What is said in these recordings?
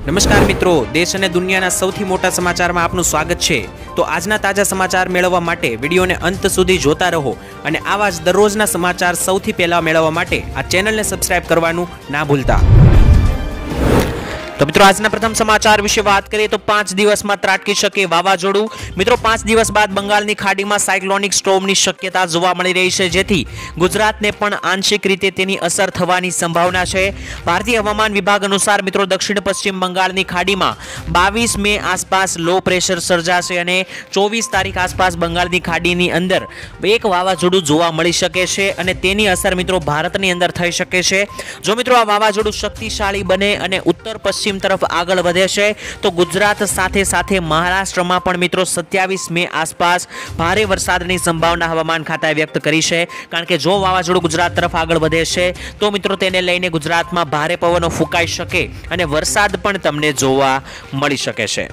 નમસ્કાર મિત્રો, દેશ અને દુનિયાના સૌથી મોટા સમાચારમાં આપનું સ્વાગત છે। તો આજના તાજા સમાચાર મેળવવા માટે વિડીયોને અંત સુધી જોતા રહો અને આવા જ દરરોજના સમાચાર સૌથી પહેલા મેળવવા માટે આ ચેનલને સબસ્ક્રાઇબ કરવાનું ના ભૂલતા। तो मित्रों आजना प्रथम समाचार विषय बात करिए तो 5 दिवस में ત્રાટકી શકે વાવાઝોડું। मित्रों 5 दिवस बाद बंगालनी खाड़ी में साइक्लोनिक स्टॉर्मनी शक्यता जोवा मळी रही है, जेथी गुजरातने पण आंशिक रीते तेनी असर थवानी संभावना है। भारतीय हवामान विभाग अनुसार मित्रों दक्षिण पश्चिम बंगालनी खाड़ी में 22 मे आसपास लो प्रेशर सर्जाशे अने 24 तारीख आसपास बंगालनी खाड़ीनी अंदर एक वावाझोडुं जोवा मळी शके छे अने तेनी असर मित्रों भारतनी अंदर थई शके छे। जो मित्रों आ वावाझोडुं शक्तिशाળી बने अने उत्तर पश्चिम तरफ आगळ वधे छे तो गुजरात साथे साथे महाराष्ट्र में पण मित्रों 27 मे आसपास भारे वरसादनी संभावना हवामान खाताए व्यक्त करी छे। कारण के जो वावाझोडुं गुजरात तरफ आगळ वधे छे तो मित्रों तेने लईने गुजरात में भारे पवनो फूंकाई शके अने वरसाद पण तमने जोवा मळी शके छे।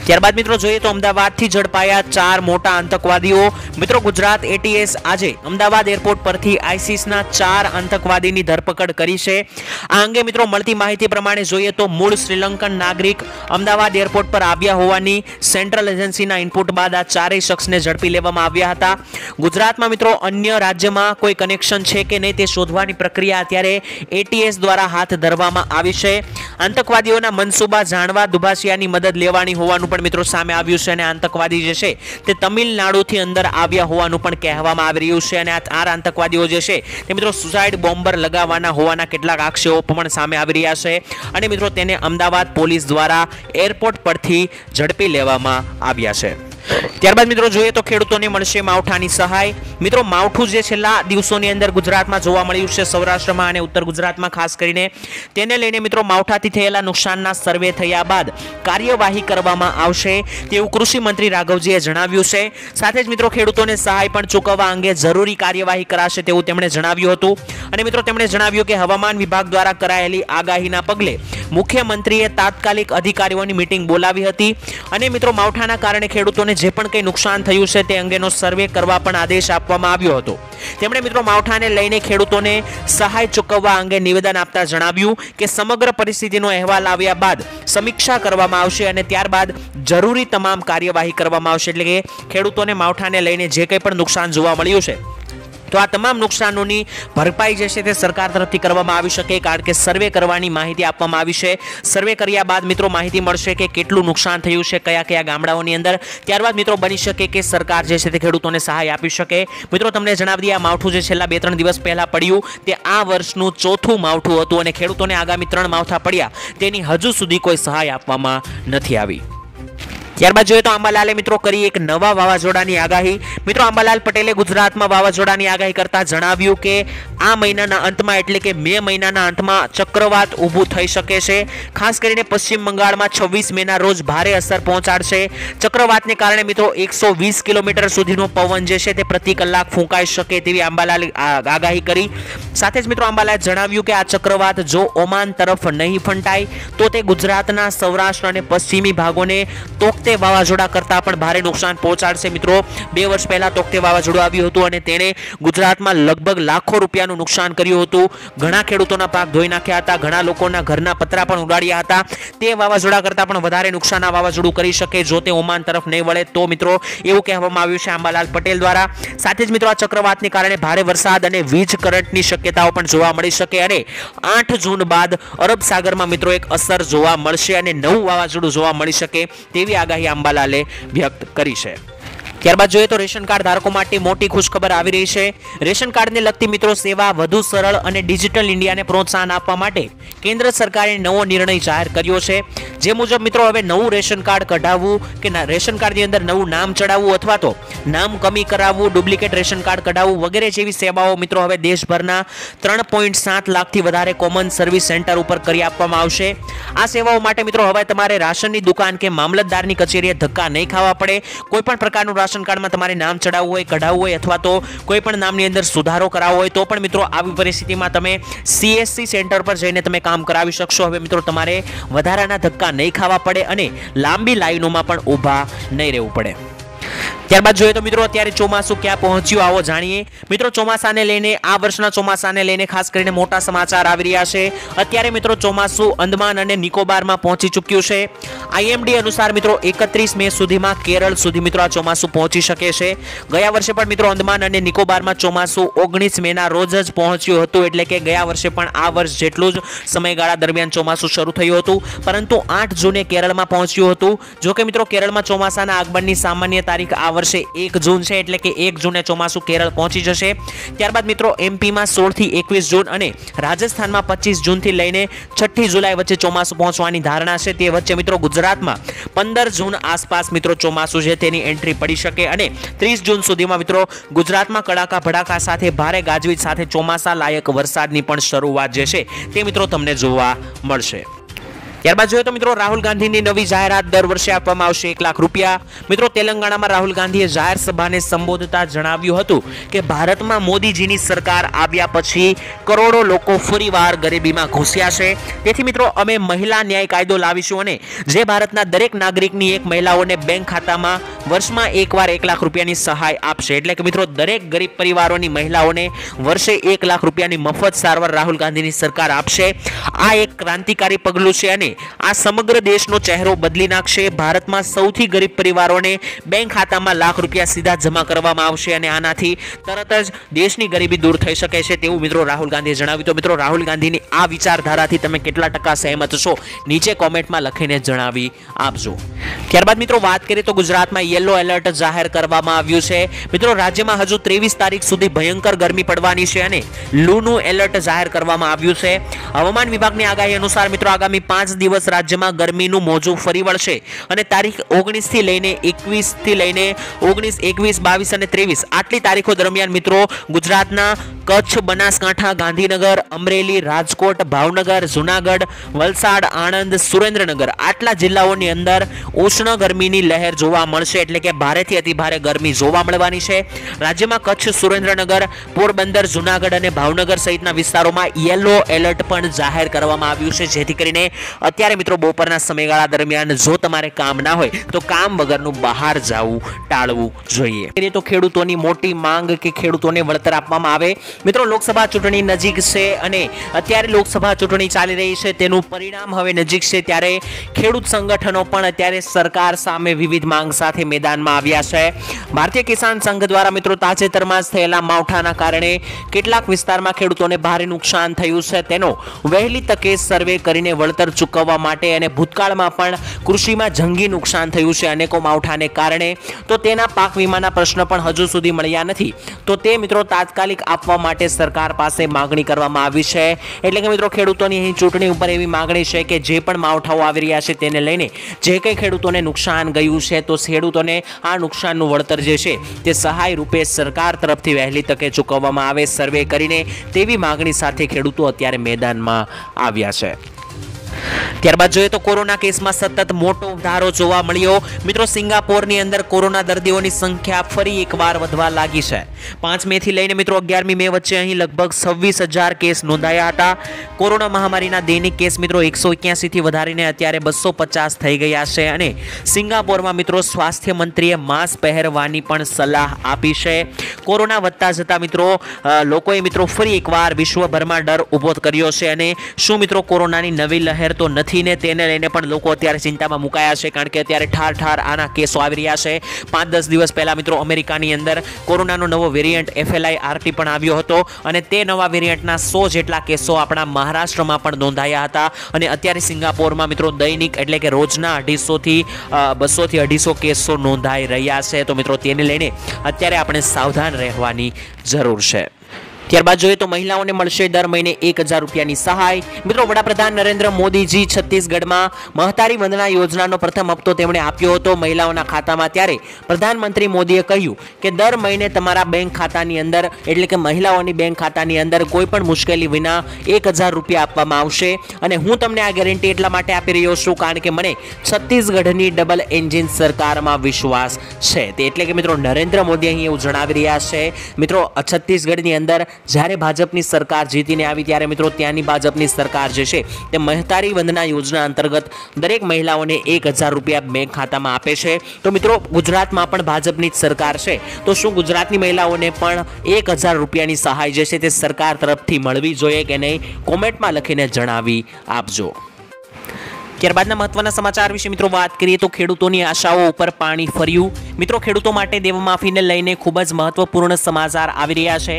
ત્યારબાદ મિત્રો જોઈએ તો અમદાવાદથી ઝડપાયા 4 મોટા આતંકવાદીઓ। મિત્રો ગુજરાત એટીએસ આજે અમદાવાદ એરપોર્ટ પરથી આઈસીસના 4 આતંકવાદીની ધરપકડ કરી છે। આ અંગે મિત્રો મળતી માહિતી પ્રમાણે જોઈએ તો મૂળ શ્રીલંકન નાગરિક અમદાવાદ એરપોર્ટ પર આવ્યા હોવાની સેન્ટ્રલ એજન્સીના ઇનપુટ બાદ આ ચારેય શખ્સને ઝડપી લેવામાં આવ્યા હતા। ગુજરાતમાં મિત્રો અન્ય રાજ્યમાં કોઈ કનેક્શન છે કે નહીં તે શોધવાની પ્રક્રિયા અત્યારે એટીએસ દ્વારા હાથ ધરવામાં આવી છે। આતંકવાદીઓના મનસૂબા જાણવા દુભાષિયાની મદદ લેવાની હોવાનું પણ મિત્રો સામે આવ્યું છે અને આતંકવાદી જે છે તે તમિલનાડુથી અંદર આવ્યા હોવાનું પણ કહેવામાં આવી રહ્યું છે અને આ 4 આતંકવાદીઓ જે છે તે મિત્રો સુસાઇડ બોમ્બર લગાવવાના હોવાના કેટલાક આક્ષેપો પણ સામે આવી રહ્યા છે અને મિત્રો તેને અમદાવાદ પોલીસ દ્વારા એરપોર્ટ પરથી ઝડપી લેવામાં આવ્યા છે। ત્યારબાદ મિત્રો જોઈએ તો ખેડૂતોને મળશે માવઠાની સહાય। મિત્રો માવઠું જે છેલ્લા દિવસોની અંદર ગુજરાતમાં જોવા મળ્યું છે, સૌરાષ્ટ્રમાં અને ઉત્તર ગુજરાતમાં ખાસ કરીને તેને લઈને મિત્રો માવઠાથી થયેલા નુકસાનના સર્વે થયા બાદ કાર્યવાહી કરવામાં આવશે તેવું કૃષિ મંત્રી રાઘવજીએ જણાવ્યું છે। સાથે જ મિત્રો ખેડૂતોને સહાય પણ ચૂકવવા અંગે જરૂરી કાર્યવાહી કરાશે તેવું તેમણે જણાવ્યું હતું અને મિત્રો તેમણે જણાવ્યું કે હવામાન વિભાગ દ્વારા કરાયેલી આગાહીના પગલે મુખ્યમંત્રીએ તાત્કાલિક અધિકારીઓની મીટિંગ બોલાવી હતી અને મિત્રો માવઠાના કારણે ખેડૂતોને જે પણ કંઈ નુકસાન થયું છે તે અંગેનો સર્વે કરવા પણ આદેશ આપવામાં આવ્યો હતો। તેમણે મિત્રો માવઠાને લઈને ખેડૂતોને સહાય ચૂકવવા અંગે નિવેદન આપતા જણાવ્યું કે સમગ્ર પરિસ્થિતિનો અહેવાલ આવ્યા બાદ સમીક્ષા કરવામાં આવશે અને ત્યારબાદ જરૂરી તમામ કાર્યવાહી કરવામાં આવશે। એટલે કે ખેડૂતોને માવઠાને લઈને જે કંઈ પણ નુકસાન જોવા મળ્યું છે તો આ તમામ નુકસાનોની ભરપાઈ જે છે તે સરકાર તરફથી કરવામાં આવી શકે, કારણ કે સર્વે કરવાની માહિતી આપવામાં આવી છે। સર્વે કર્યા બાદ મિત્રો માહિતી મળશે કે કેટલું નુકસાન થયું છે કયા કયા ગામડાઓની અંદર, ત્યારબાદ મિત્રો બની શકે કે સરકાર જે છે તે ખેડૂતોને સહાય આપી શકે। મિત્રો તમને જણાવી દઈએ આ માવઠું જે છેલ્લા 2-3 દિવસ પહેલા પડ્યું તે આ વર્ષનું ચોથું માવઠું હતું અને ખેડૂતોને આગામી 3 માવઠા પડ્યા તેની હજુ સુધી કોઈ સહાય આપવામાં નથી આવી। ત્યારબાદ જોઈએ તો અંબાલાલે મિત્રો કરી એક નવા વાવાઝોડાની આગાહી। મિત્રો અંબાલાલ પટેલે ગુજરાતમાં વાવાઝોડાની આગાહી કરતા જણાવ્યું કે આ મહિનાના અંતમાં એટલે કે મે મહિનાના અંતમાં ચક્રવાત ઊભું થઈ શકે છે। ખાસ કરીને પશ્ચિમ બંગાળમાં 26 મેના રોજ ભારે અસર પહોંચાડશે। ચક્રવાતને કારણે મિત્રો 120 કિલોમીટર સુધીનો પવન જે છે તે પ્રતિ કલાક ફૂંકાઈ શકે તેવી અંબાલાલે આગાહી કરી। સાથે જ મિત્રો અંબાલાલે જણાવ્યું કે આ ચક્રવાત જો ઓમાન તરફ નહીં ફંટાય તો તે ગુજરાતના સૌરાષ્ટ્ર અને પશ્ચિમી ભાગોને તોકતે વાવાઝોડા કરતા પણ ભારે નુકસાન પહોંચાડશે। મિત્રો 2 વર્ષ પહેલા તોકતે વાવાઝોડું આવ્યું હતું અને તેણે ગુજરાતમાં લગભગ લાખો રૂપિયાનું નુકસાન કર્યું હતું। ઘણા ખેડૂતોના પાક ધોઈ નાખ્યા હતા, ઘણા લોકોના ઘરના પતરા પણ ઉડાડ્યા હતા। તે વાવાઝોડા કરતા પણ વધારે નુકસાન આ વાવાઝોડું કરી શકે જો તે ઓમાન તરફ નહીં વળે તો મિત્રો એવું કહેવામાં આવ્યું છે અંબાલાલ પટેલ દ્વારા। સાથે જ મિત્રો આ ચક્રવાતને કારણે ભારે વરસાદ અને વીજ કરંટની શક્યતાઓ પણ જોવા મળી શકે અને 8 જૂન બાદ અરબ સાગરમાં મિત્રો એક અસર જોવા મળશે અને નવું વાવાઝોડું જોવા મળી શકે તેવી આગાહી અંબાલાલે વ્યક્ત કરી છે। ત્યારબાદ જોઈએ તો રેશન કાર્ડ ધારકો માટે મોટી ખુશખબર આવી રહી છે। રેશન કાર્ડને લગતી મિત્રો સેવા વધુ સરળ અને ડિજિટલ ઇન્ડિયાને પ્રોત્સાહન આપવા માટે કેન્દ્ર સરકારે નવો નિર્ણય જાહેર કર્યો છે। જે મુજબ મિત્રો હવે નવું રેશન કાર્ડ કઢાવવું કે રેશન કાર્ડની અંદર નવું નામ ચડાવવું અથવા તો નામ કમી કરાવવું, ડુપ્લિકેટ રેશન કાર્ડ કઢાવવું વગેરે જેવી સેવાઓ મિત્રો હવે દેશભરના 3.7 લાખથી વધારે કોમન સર્વિસ સેન્ટર ઉપર કરી આપવામાં આવશે। આ સેવાઓ માટે મિત્રો હવે તમારે રાશનની દુકાન કે મામલતદારની કચેરીએ ધક્કા નહીં ખાવા પડે। કોઈપણ પ્રકારનું રાશન કાર્ડમાં તમારે નામ ચડાવવું હોય, કઢાવવું હોય અથવા તો કોઈ પણ નામની અંદર સુધારો કરાવવો હોય તો પણ મિત્રો આવી પરિસ્થિતિમાં તમે CSC સેન્ટર પર જઈને તમે કામ કરાવી શકશો। હવે મિત્રો તમારે વધારાના ધક્કા નહીં ખાવા પડે અને લાંબી લાઈનોમાં પણ ઊભા નહીં રહેવું પડે। ત્યારબાદ જોઈએ તો મિત્રો અત્યારે ચોમાસું ક્યાં પહોંચ્યું આવો જાણીએ મિત્રો ચોમાસાને લઈને આ વર્ષના ચોમાસાને લઈને ખાસ કરીને મોટા સમાચાર આવી રહ્યા છે અત્યારે મિત્રો ચોમાસું અંદમાન અને નિકોબારમાં પહોંચી ચૂક્યું છે આઈએમડી અનુસાર મિત્રો 31 મે સુધીમાં કેરળ સુધી મિત્રો આ ચોમાસું પહોંચી શકે છે ગયા વર્ષે પણ મિત્રો અંદમાન અને નિકોબારમાં ચોમાસું 19 મેના રોજ જ પહોંચ્યું હતું એટલે કે ગયા વર્ષે પણ આ વર્ષ જેટલું જ સમયગાળા દરમિયાન ચોમાસું શરૂ થયું હતું પરંતુ 8 જૂને કેરળમાં પહોંચ્યું હતું જો કે મિત્રો કેરળમાં ચોમાસાના આગમનની સામાન્ય તારીખ આ વર્ષે 1 જૂન છે એટલે કે 1 જૂને ચોમાસું કેરળ પહોંચી જશે ત્યારબાદ મિત્રો એમપીમાં 16 થી 21 જૂન અને રાજસ્થાનમાં 25 જૂનથી લઈને 6 જુલાઈ વચ્ચે ચોમાસું પહોંચવાની ધારણા છે તે વચ્ચે મિત્રો ગુજરાતમાં 15 જૂન આસપાસ મિત્રો ચોમાસું છે તેની એન્ટ્રી પડી શકે અને 30 જૂન સુધીમાં મિત્રો ગુજરાતમાં કડાકા ભડાકા સાથે ભારે ગાજવીજ સાથે ચોમાસા લાયક વરસાદની પણ શરૂઆત જે છે તે મિત્રો તમને જોવા મળશે ત્યારબાદ જોઈએ તો મિત્રો રાહુલ ગાંધીની નવી જાહેરાત દર વર્ષે આપવામાં આવશે 1 લાખ રૂપિયા મિત્રો તેલંગાણામાં રાહુલ ગાંધીએ જાહેર સભાને સંબોધતા જણાવ્યું હતું કે ભારતમાં મોદીજીની સરકાર આવ્યા પછી કરોડો લોકો ફરીવાર ગરીબીમાં ઘૂસ્યા છે તેથી મિત્રો અમે મહિલા ન્યાય કાયદો લાવીશું અને જે ભારતના દરેક નાગરિકની એક મહિલાઓને બેંક ખાતામાં વર્ષમાં એકવાર 1 લાખ રૂપિયાની સહાય આપશે એટલે કે મિત્રો દરેક ગરીબ પરિવારોની મહિલાઓને વર્ષે 1 લાખ રૂપિયાની મફત સારવાર રાહુલ ગાંધીની સરકાર આપશે આ એક ક્રાંતિકારી પગલું છે અને આ સમગ્ર દેશનો ચહેરો બદલી નાખશે ભારતમાં સૌથી ગરીબ પરિવારોને બેંક ખાતામાં લાખ રૂપિયા સીધા જમા કરવામાં આવશે અને આનાથી તરત જ દેશની ગરીબી દૂર થઈ શકે છે તેવું મિત્રો રાહુલ ગાંધીએ જણાવ્યું તો મિત્રો રાહુલ ગાંધીની આ વિચારધારાથી તમે કેટલા ટકા સહેમત છો નીચે કોમેન્ટમાં લખીને જણાવી આપજો ત્યારબાદ મિત્રો વાત કરીએ તો ગુજરાતમાં યલો એલર્ટ જાહેર કરવામાં આવ્યું છે મિત્રો રાજ્યમાં હજુ 23 તારીખ સુધી ભયંકર ગરમી પડવાની છે અને લૂનું એલર્ટ જાહેર કરવામાં આવ્યું છે હવામાન વિભાગની આગાહી અનુસાર મિત્રો આગામી 5 દિવસ રાજ્યમાં ગરમીનું મોજું ફરી વળશે અને તારીખ 19 થી લઈને 21 થી લઈને 19, 21, 22 અને 23 આટલી તારીખો દરમિયાન મિત્રો ગુજરાતના કચ્છ, બનાસકાંઠા, ગાંધીનગર, અમરેલી, રાજકોટ, ભાવનગર, જૂનાગઢ, વલસાડ, આણંદ, સુરેન્દ્રનગર આટલા જિલ્લાઓની અંદર ઉષ્ણ ગરમીની લહેર જોવા મળશે એટલે કે ભારેથી અતિ ભારે ગરમી જોવા મળવાની છે રાજ્યમાં કચ્છ, સુરેન્દ્રનગર, પોરબંદર, જૂનાગઢ અને ભાવનગર સહિતના વિસ્તારોમાં યલો એલર્ટ પણ જાહેર કરવામાં આવ્યું છે જેથી કરીને અત્યારે મિત્રો બપોરના સમયગાળા દરમિયાન જો તમારે કામ ના હોય તો કામ વગરનું બહાર જવું ટાળવું જોઈએ તો ખેડૂતોની મોટી માંગ કે ખેડૂતોને વળતર આપવામાં આવે મિત્રો લોકસભા ચૂંટણી નજીક છે અને અત્યારે લોકસભા ચૂંટણી ચાલી રહી છે તેનું પરિણામ હવે નજીક છે ત્યારે ખેડૂત સંગઠનો પણ અત્યારે સરકાર સામે વિવિધ માંગ સાથે મેદાનમાં આવ્યા છે ભારતીય કિસાન સંઘ દ્વારા મિત્રો તાજેતરમાં જ થયેલા માવઠાના કારણે કેટલાક વિસ્તારમાં ખેડૂતોને ભારે નુકસાન થયું છે તેનો વહેલી તકે સર્વે કરીને વળતર ચૂકવવા માટે અને ભૂતકાળમાં પણ કૃષિમાં જંગી નુકસાન થયું છે અનેકો માવઠાને કારણે તો તેના પાક વીમાના પ્રશ્ન પણ હજુ સુધી મળ્યા નથી તો તે મિત્રો તાત્કાલિક આપવા માટે સરકાર પાસે માંગણી કરવામાં આવી છે એટલે કે મિત્રો ખેડૂતોની અહીં ચૂંટણી ઉપર એવી માંગણી છે કે જે પણ માવઠાઓ આવી રહ્યા છે તેને લઈને જે કંઈ ખેડૂતોને નુકસાન ગયું છે તો ખેડૂતોને આ નુકસાનનું વળતર જે છે તે સહાય રૂપે સરકાર તરફથી વહેલી તકે ચૂકવવામાં આવે સર્વે કરીને તેવી માંગણી સાથે ખેડૂતો અત્યારે મેદાનમાં આવ્યા છે ત્યારબાદ જોઈએ તો કોરોના કેસમાં સતત મોટો વધારો જોવા મળ્યો મિત્રો સિંગાપોરની અંદર કોરોના દર્દીઓની સંખ્યા ફરી એકવાર વધવા લાગી છે 5 મે થી લઈને મિત્રો 11મી મે વચ્ચે અહીં લગભગ 26,000 કેસ નોંધાયા હતા કોરોના મહામારીના દૈનિક કેસ મિત્રો 181 થી વધારીને અત્યારે 250 થઈ ગયા છે અને સિંગાપોરમાં મિત્રો સ્વાસ્થ્ય મંત્રીએ માસ્ક પહેરવાની પણ સલાહ આપી છે કોરોના વધતા જતા મિત્રો લોકોએ મિત્રો ફરી એકવાર વિશ્વભરમાં ડર ઊભો કર્યો છે અને શું મિત્રો કોરોનાની નવી લહેર તો નથી ને તેને લઈને પણ લોકો અત્યારે ચિંતામાં મુકાયા છે કારણ કે અત્યારે ઠાર ઠાર આના કેસો આવી રહ્યા છે 5-10 દિવસ પહેલા મિત્રો અમેરિકાની અંદર કોરોનાનો નવો વેરિયન્ટ FLIRT પણ આવ્યો હતો અને તે નવા વેરિયન્ટના 100 જેટલા કેસો આપણા મહારાષ્ટ્રમાં પણ નોંધાયા હતા અને અત્યારે સિંગાપોરમાં મિત્રો દૈનિક એટલે કે રોજના 200 થી 250 કેસો નોંધાઈ રહ્યા છે તો મિત્રો તેને લઈને અત્યારે આપણે સાવધાન રહેવાની જરૂર છે ત્યારબાદ જોઈએ તો મહિલાઓને મળશે દર મહિને 1000 રૂપિયાની સહાય મિત્રો વડાપ્રધાન નરેન્દ્ર મોદીજી છત્તીસગઢમાં મહતારી વંદના યોજનાનો પ્રથમ હપ્તો તેમણે આપ્યો હતો મહિલાઓના ખાતામાં ત્યારે પ્રધાનમંત્રી મોદીએ કહ્યું કે દર મહિને તમારા બેંક ખાતાની અંદર એટલે કે મહિલાઓની બેંક ખાતાની અંદર કોઈ પણ મુશ્કેલી વિના 1000 રૂપિયા આપવામાં આવશે અને હું તમને આ ગેરંટી એટલા માટે આપી રહ્યો છું કારણ કે મને છત્તીસગઢની ડબલ એન્જિન સરકારમાં વિશ્વાસ છે તે એટલે કે મિત્રો નરેન્દ્ર મોદી અહીં એવું જણાવી રહ્યા છે મિત્રો છત્તીસગઢની અંદર જ્યારે ભાજપની સરકાર જીતીને આવી ત્યારે મિત્રો ત્યાંની ભાજપની સરકાર જે છે તે મહેતારી વંદના યોજના અંતર્ગત દરેક મહિલાઓને 1000 રૂપિયા બેંક ખાતામાં આપે છે। તો મિત્રો ગુજરાતમાં પણ ભાજપની જ સરકાર છે, તો શું ગુજરાતની મહિલાઓને પણ 1000 રૂપિયાની સહાય જે છે તે સરકાર તરફથી મળવી જોઈએ કે નહીં? કોમેન્ટમાં લખીને જણાવી આપજો। ત્યારબાદના મહત્વના સમાચાર વિશે મિત્રો વાત કરીએ તો ખેડૂતોની આશાઓ ઉપર પાણી ફર્યું। મિત્રો ખેડૂતો માટે દેવામાફીને લઈને ખૂબ જ મહત્વપૂર્ણ સમાચાર આવી રહ્યા છે।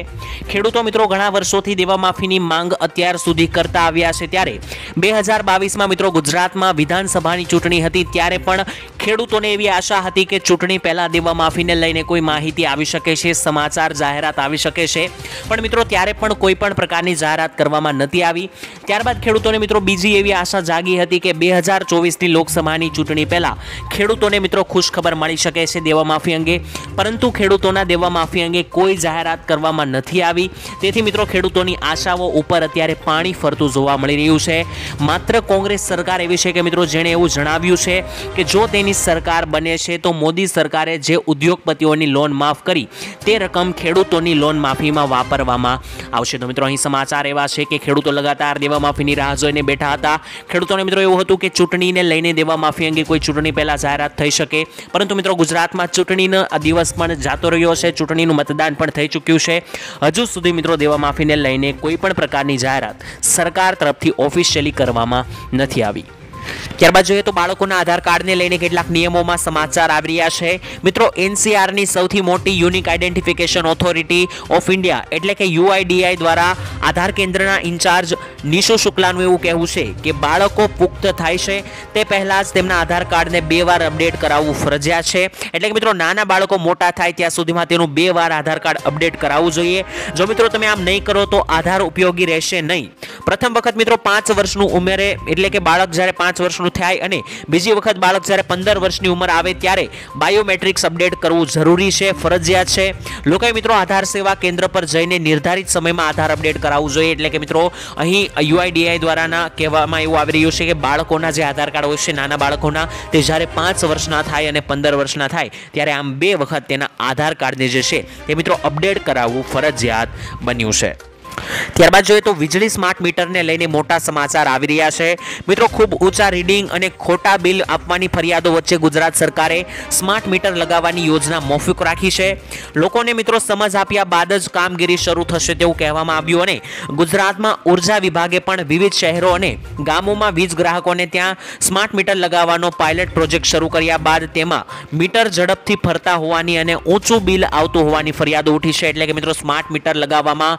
ખેડૂતો મિત્રો ઘણા વર્ષોથી દેવામાફીની માંગ અત્યાર સુધી કરતા આવ્યા છે, ત્યારે 2022માં મિત્રો ગુજરાતમાં વિધાનસભાની ચૂંટણી હતી ત્યારે પણ ખેડૂતોને એવી આશા હતી કે ચૂંટણી પહેલા દેવામાફીને લઈને કોઈ માહિતી આવી શકે છે, સમાચાર જાહેરાત આવી શકે છે, પણ મિત્રો ત્યારે પણ કોઈ પણ પ્રકારની જાહેરાત કરવામાં નથી આવી। ત્યારબાદ ખેડૂતોને મિત્રો બીજી એવી આશા જાગી હતી કે 2024ની લોકસભાની ચૂંટણી પહેલા ખેડૂતોને મિત્રો ખુશખબર મળી શકે છે દેવામાફી અંગે, પરંતુ ખેડૂતોના દેવામાફી અંગે કોઈ જાહેરાત કરવામાં નથી આવી। તેથી મિત્રો ખેડૂતોની આશાઓ ઉપર અત્યારે પાણી ફરતું જોવા મળી રહ્યું છે। માત્ર કોંગ્રેસ સરકાર એવી છે કે મિત્રો જેણે એવું જણાવ્યું છે કે જો તેની સરકાર બને છે તો મોદી સરકારે જે ઉદ્યોગપતિઓની લોન માફ કરી તે રકમ ખેડૂતોની લોન માફીમાં વાપરવામાં આવશે। તો મિત્રો અહીં સમાચાર એવા છે કે ખેડૂતો લગાતાર દેવામાફીની રાહ જોઈને બેઠા હતા। ખેડૂતોને મિત્રો એવું હતું કે ચૂંટણીને લઈને દેવામાફી અંગે કોઈ ચૂંટણી પહેલા જાહેરાત થઈ શકે, પરંતુ મિત્રો ગુજરાતમાં ચૂંટણીનો દિવસ પણ જાતો રહ્યો છે, ચૂંટણીનું મતદાન પણ થઈ ચૂક્યું છે, હજુ સુધી મિત્રો દેવામાફીને લઈને કોઈ પણ પ્રકારની જાહેરાત સરકાર તરફથી ઓફિશિયલી કરવામાં નથી આવી। ત્યારબાદ જોઈએ તો બાળકોના આધાર કાર્ડને લઈને કેટલાક નિયમોમાં સમાચાર આવી રહ્યા છે। મિત્રો એનસીઆરની સૌથી મોટી unique identification authority of India એટલે કે યુઆઈડીઆઈ દ્વારા આધાર કેન્દ્રના ઇન્ચાર્જ નિશુ શુક્લાનું એવું કહેવું છે કે બાળકો પુખ્ત થાય છે તે પહેલાં જ તેમના આધાર કાર્ડને 2 વાર અપડેટ કરાવવું ફરજિયાત છે। એટલે કે મિત્રો નાના બાળકો મોટા થાય ત્યાં સુધીમાં તેનું 2 વાર આધાર કાર્ડ અપડેટ કરાવવું જોઈએ। જો મિત્રો તમે આમ નહીં કરો તો આધાર ઉપયોગી રહેશે નહીં। પ્રથમ વખત મિત્રો 5 વર્ષનું ઉંમરે એટલે કે બાળક જ્યારે 5 વર્ષનું થાય અને બીજી વખત બાળક જ્યારે 15 વર્ષની ઉંમર આવે ત્યારે બાયોમેટ્રિક્સ અપડેટ કરવું જરૂરી છે, ફરજિયાત છે। લોકોએ મિત્રો આધાર સેવા કેન્દ્ર પર જઈને નિર્ધારિત સમયમાં આધાર અપડેટ કરાવવું જોઈએ। એટલે કે મિત્રો અહીં યુઆઈડીઆઈ દ્વારાના કહેવામાં એવું આવી રહ્યું છે કે બાળકોના જે આધાર કાર્ડ હોય છે નાના બાળકોના, તે જ્યારે 5 વર્ષના થાય અને 15 વર્ષના થાય ત્યારે આમ 2 વખત તેના આધાર કાર્ડને જે છે તે મિત્રો અપડેટ કરાવવું ફરજિયાત બન્યું છે। ત્યારબાદ જોઈએ તો વીજળી સ્માર્ટ મીટરને લઈને મોટા સમાચાર આવી રહ્યા છે। મિત્રો ખૂબ ઊંચા રીડિંગ અને ખોટા બિલ આપવાની ફરિયાદો વચ્ચે ગુજરાત સરકારે સ્માર્ટ મીટર લગાવવાની યોજના મોકૂફ રાખી છે। લોકોને મિત્રો સમજ આપ્યા બાદ જ કામગીરી શરૂ થશે તેવું કહેવામાં આવ્યું અને ગુજરાતમાં ઉર્જા વિભાગે પણ વિવિધ શહેરો અને ગામોમાં વીજ ગ્રાહકોને ત્યાં સ્માર્ટ મીટર લગાવવાનો પાયલટ પ્રોજેક્ટ શરૂ કર્યા બાદ તેમાં મીટર ઝડપથી ફરતા હોવાની અને ઊંચું બિલ આવતું હોવાની ફરિયાદો ઉઠી છે। એટલે કે મિત્રો સ્માર્ટ મીટર લગાવવામાં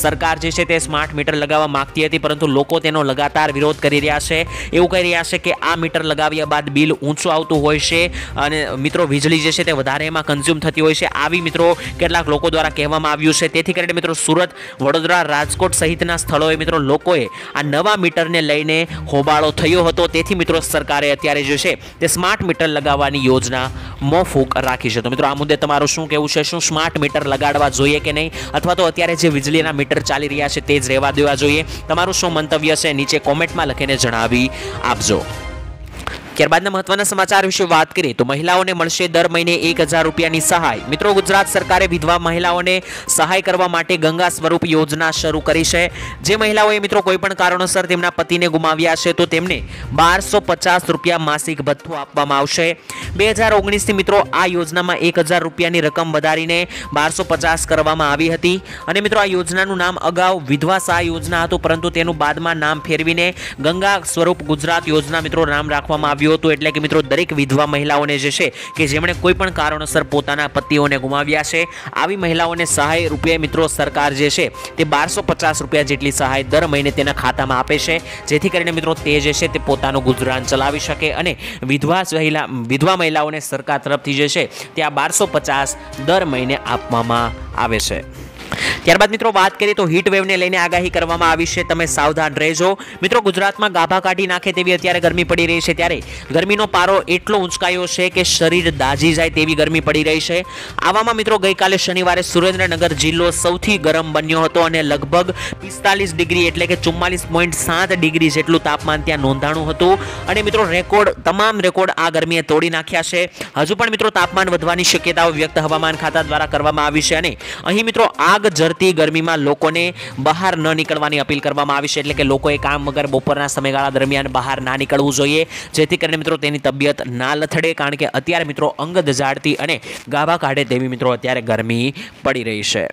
સરકાર જે છે તે સ્માર્ટ મીટર લગાવવા માંગતી હતી, પરંતુ લોકો તેનો લગાતાર વિરોધ કરી રહ્યા છે। એવું કહી રહ્યા છે કે આ મીટર લગાવ્યા બાદ બિલ ઊંચું આવતું હોય છે અને મિત્રો વીજળી જે છે તે વધારે એમાં કન્ઝ્યુમ થતી હોય છે, આવી મિત્રો કેટલાક લોકો દ્વારા કહેવામાં આવ્યું છે। તેથી કરીને મિત્રો સુરત, વડોદરા, રાજકોટ સહિતના સ્થળોએ મિત્રો લોકોએ આ નવા મીટરને લઈને હોબાળો થયો હતો। તેથી મિત્રો સરકારે અત્યારે જે છે તે સ્માર્ટ મીટર લગાવવાની યોજના મોકૂફ રાખી છે। તો મિત્રો આ મુદ્દે તમારું શું કહેવું છે? શું સ્માર્ટ મીટર લગાડવા જોઈએ કે નહીં, અથવા તો અત્યારે જે વીજળીના મીટર ચાલી રહ્યા છે તે જ રહેવા દેવા જોઈએ? તમારું શું મંતવ્ય છે નીચે કોમેન્ટમાં લખીને જણાવી આપજો। ત્યારબાદના મહત્વના સમાચાર વિશે વાત કરીએ તો મહિલાઓને મળશે દર મહિને 1000 રૂપિયાની સહાય। મિત્રો ગુજરાત સરકારે વિધવા મહિલાઓને સહાય કરવા માટે ગંગા સ્વરૂપ યોજના શરૂ કરી છે। જે મહિલાઓએ મિત્રો કોઈ પણ કારણોસર તેમના પતિને ગુમાવ્યા છે તો તેમને 1250 રૂપિયા માસિક ભથ્થું આપવામાં આવશે। 2019થી મિત્રો આ યોજનામાં 1000 રૂપિયાની રકમ વધારીને 1250 કરવામાં આવી હતી અને મિત્રો આ યોજનાનું નામ અગાઉ વિધવા સહાય યોજના હતું, પરંતુ તેનું બાદમાં નામ ફેરવીને ગંગા સ્વરૂપ ગુજરાત યોજના મિત્રો નામ રાખવામાં આવ્યું હતું। એટલે કે મિત્રો દરેક વિધવા મહિલાઓને જે છે કે જેમણે કોઈ પણ કારણોસર પોતાના પતિઓને ગુમાવ્યા છે આવી મહિલાઓને સહાય રૂપિયા મિત્રો સરકાર જે છે તે 1250 રૂપિયા જેટલી સહાય દર મહિને તેના ખાતામાં આપે છે, જેથી કરીને મિત્રો તે જે છે તે પોતાનું ગુજરાન ચલાવી શકે અને વિધવા મહિલાઓને સરકાર તરફથી જે છે તે આ 1250 દર મહિને આપવામાં આવે છે। ત્યારબાદ મિત્રો વાત કરીએ તો હીટ વેવને લઈને આગાહી કરવામાં આવી છે, તમે સાવધાન રહેજો। મિત્રો ગુજરાતમાં ગાભા કાઢી નાખે તેવી અત્યારે ગરમી પડી રહી છે, ત્યારે ગરમીનો પારો એટલો ઊંચકાયો છે કે શરીર દાઝી જાય તેવી ગરમી પડી રહી છે। આવામાં મિત્રો ગઈકાલે શનિવારે સુરેન્દ્રનગર જિલ્લો સૌથી ગરમ બન્યો હતો અને લગભગ 45 ડિગ્રી એટલે કે 44.7 ડિગ્રી જેટલું તાપમાન ત્યાં નોંધાણું હતું અને મિત્રો તમામ રેકોર્ડ આ ગરમીએ તોડી નાખ્યા છે। હજુ પણ મિત્રો તાપમાન વધવાની શક્યતાઓ વ્યક્ત હવામાન ખાતા દ્વારા કરવામાં આવી છે અને અહીં મિત્રો આગ પડતી ગરમીમાં લોકોને બહાર ન નીકળવાની અપીલ કરવામાં આવી છે, એટલે કે લોકોએ કામ વગર બપોરના સમયગાળા દરમિયાન બહાર ના નીકળવું જોઈએ, જેથી કરીને મિત્રો તેની તબિયત ના લથડે, કારણ કે અત્યારે મિત્રો અંગ દઝાડતી અને ગાભા કાઢે તેવી મિત્રો અત્યારે ગરમી પડી રહી છે.